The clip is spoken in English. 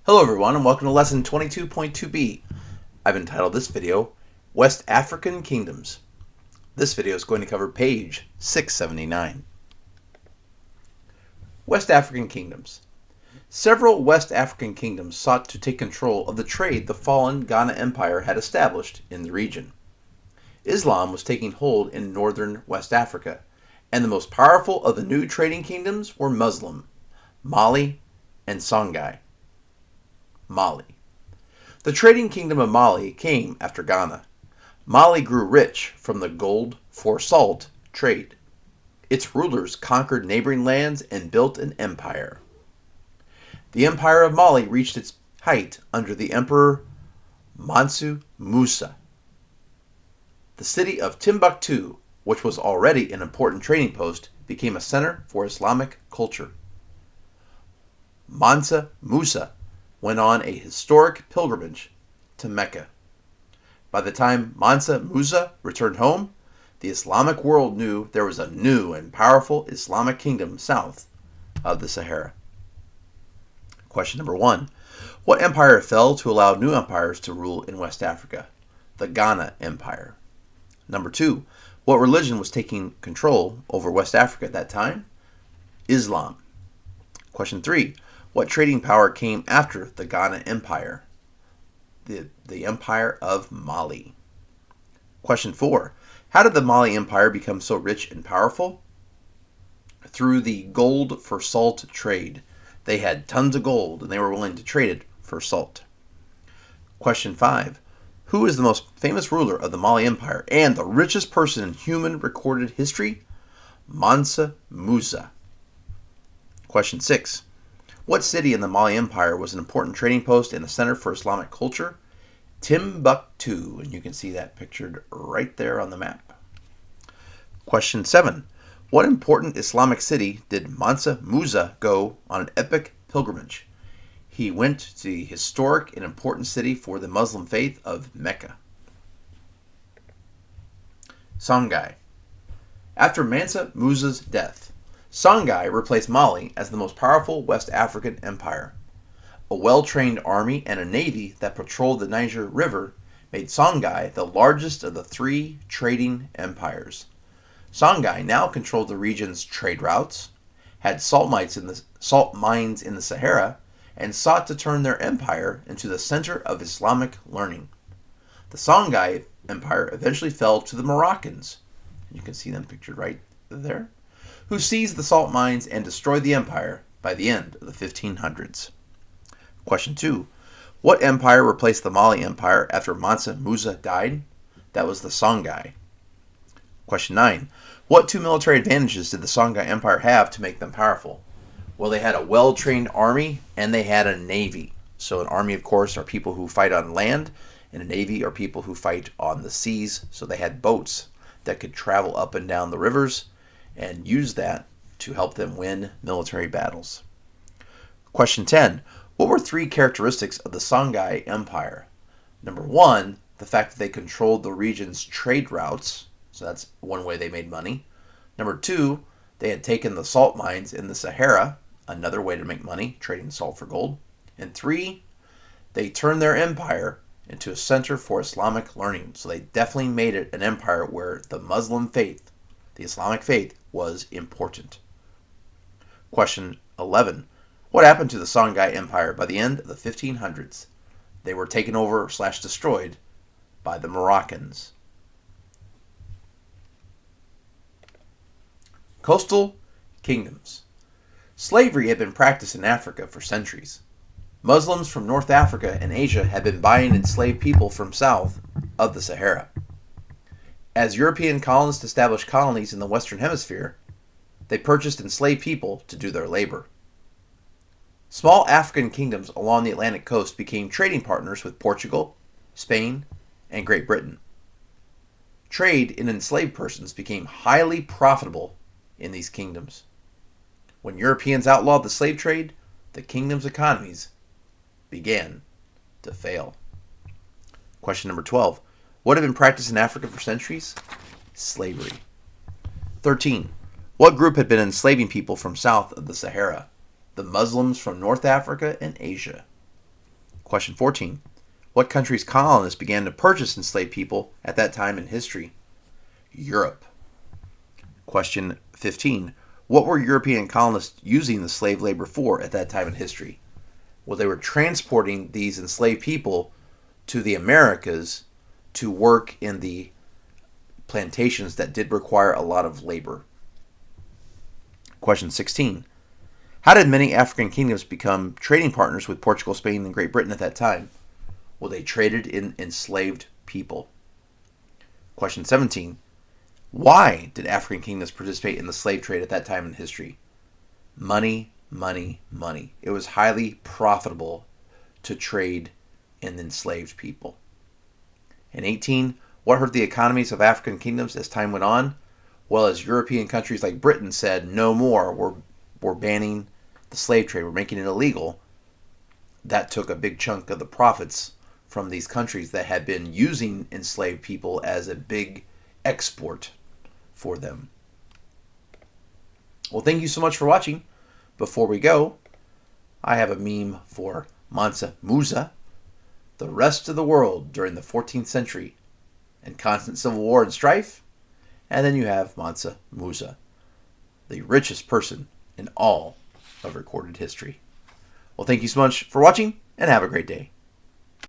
Hello everyone and welcome to lesson 22.2b. I've entitled this video, West African Kingdoms. This video is going to cover page 679. West African Kingdoms. Several West African kingdoms sought to take control of the trade the fallen Ghana Empire had established in the region. Islam was taking hold in northern West Africa, and the most powerful of the new trading kingdoms were Muslim, Mali and Songhai. Mali. The trading kingdom of Mali came after Ghana. Mali grew rich from the gold for salt trade. Its rulers conquered neighboring lands and built an empire. The empire of Mali reached its height under the emperor Mansa Musa. The city of Timbuktu, which was already an important trading post, became a center for Islamic culture. Mansa Musa went on a historic pilgrimage to Mecca. By the time Mansa Musa returned home, the Islamic world knew there was a new and powerful Islamic kingdom south of the Sahara. Question number 1. What empire fell to allow new empires to rule in West Africa? The Ghana Empire. Number 2. What religion was taking control over West Africa at that time? Islam. Question 3. What trading power came after the Ghana Empire? The Empire of Mali. Question 4. How did the Mali Empire become so rich and powerful? Through the gold for salt trade. They had tons of gold and they were willing to trade it for salt. Question 5. Who is the most famous ruler of the Mali Empire and the richest person in human recorded history? Mansa Musa. Question 6. What city in the Mali Empire was an important trading post and a center for Islamic culture? Timbuktu, and you can see that pictured right there on the map. Question 7. What important Islamic city did Mansa Musa go on an epic pilgrimage? He went to the historic and important city for the Muslim faith of Mecca. Songhai. After Mansa Musa's death, Songhai replaced Mali as the most powerful West African empire. A well-trained army and a navy that patrolled the Niger River made Songhai the largest of the three trading empires. Songhai now controlled the region's trade routes, had salt mines in the Sahara, and sought to turn their empire into the center of Islamic learning. The Songhai Empire eventually fell to the Moroccans. You can see them pictured right there, who seized the salt mines and destroyed the empire by the end of the 1500s. Question 2. What empire replaced the Mali Empire after Mansa Musa died? That was the Songhai. Question 9. What two military advantages did the Songhai Empire have to make them powerful? Well, they had a well-trained army and they had a navy. So an army, of course, are people who fight on land, and a navy are people who fight on the seas. So they had boats that could travel up and down the rivers and use that to help them win military battles. Question 10. What were three characteristics of the Songhai Empire? Number 1, the fact that they controlled the region's trade routes. So that's one way they made money. Number 2, they had taken the salt mines in the Sahara, another way to make money, trading salt for gold. And 3, they turned their empire into a center for Islamic learning. So they definitely made it an empire where the Muslim faith, the Islamic faith, was important. Question 11. What happened to the Songhai Empire by the end of the 1500s? They were taken over / destroyed by the Moroccans. Coastal kingdoms. Slavery had been practiced in Africa for centuries. Muslims from North Africa and Asia had been buying enslaved people from south of the Sahara. As European colonists established colonies in the Western Hemisphere, they purchased enslaved people to do their labor. Small African kingdoms along the Atlantic coast became trading partners with Portugal, Spain, and Great Britain. Trade in enslaved persons became highly profitable in these kingdoms. When Europeans outlawed the slave trade, the kingdom's economies began to fail. Question number 12. What had been practiced in Africa for centuries? Slavery. 13. What group had been enslaving people from south of the Sahara? The Muslims from North Africa and Asia. Question 14. What country's colonists began to purchase enslaved people at that time in history? Europe. Question 15. What were European colonists using the slave labor for at that time in history? Well, they were transporting these enslaved people to the Americas to work in the plantations that did require a lot of labor. Question 16. How did many African kingdoms become trading partners with Portugal, Spain, and Great Britain at that time? Well, they traded in enslaved people. Question 17. Why did African kingdoms participate in the slave trade at that time in history? Money, money, money. It was highly profitable to trade in enslaved people. And 18. What hurt the economies of African kingdoms as time went on? Well, as European countries like Britain said, no more, we're banning the slave trade, we're making it illegal. That took a big chunk of the profits from these countries that had been using enslaved people as a big export for them. Well, thank you so much for watching. Before we go, I have a meme for Mansa Musa. The rest of the world during the 14th century and constant civil war and strife. And then you have Mansa Musa, the richest person in all of recorded history. Well, thank you so much for watching and have a great day.